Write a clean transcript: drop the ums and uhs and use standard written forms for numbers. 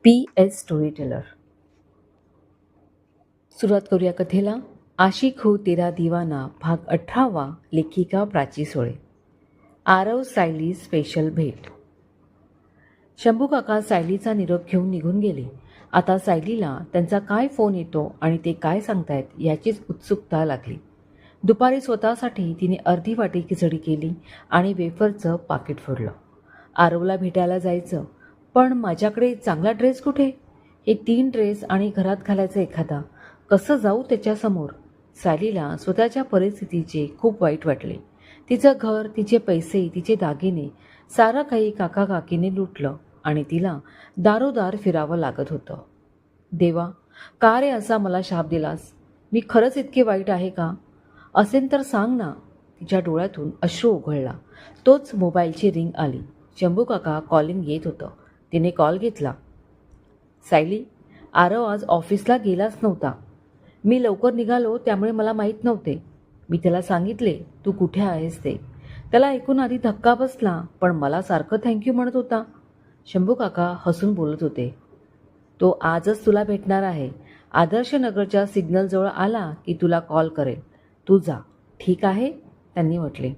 PS story teller. सुरुवात करूया कथेला. आशिक हो तेरा दिवाना भाग 18. लेखिका प्राची सोळे. आरव सायली स्पेशल भेट. शंभू काका सायलीचा निरोप घेऊन निघून गेले. आता सायलीला त्यांचा काय फोन येतो आणि ते काय सांगतायत याचीच उत्सुकता लागली. दुपारी स्वतःसाठी तिने अर्धी वाटी खिचडी केली आणि वेफरचं पाकिट फोडलं. आरवला भेटायला जायचं, पण माझ्याकडे चांगला ड्रेस कुठे? हे 3 ड्रेस आणि घरात घालायचं एखादा, कसं जाऊ त्याच्यासमोर? सायलीला स्वतःच्या परिस्थितीचे खूप वाईट वाटले. तिचं घर, तिचे पैसे, तिचे दागिने सारं काही काका काकीने लुटलं आणि तिला दारोदार फिरावं लागत होतं. देवा, का रे असा मला शाप दिलास? मी खरंच इतके वाईट आहे का? असेल तर सांग ना. तिच्या डोळ्यातून अश्रू उघळला. तोच मोबाईलची रिंग आली. शंभू काका कॉलिंग येत होतं. तिने कॉल घेतला. सायली, आरव आज ऑफिसला गेलाच नव्हता. मी लवकर निघालो त्यामुळे मला माहीत नव्हते. मी त्याला सांगितले तू कुठे आहेस ते. त्याला ऐकून आधी धक्का बसला, पण मला सारखं थँक्यू म्हणत होता. शंभू काका हसून बोलत होते. तो आजच तुला भेटणार आहे. आदर्श नगरच्या सिग्नलजवळ आला की तुला कॉल करेल. तू जा, ठीक आहे? त्यांनी म्हटले.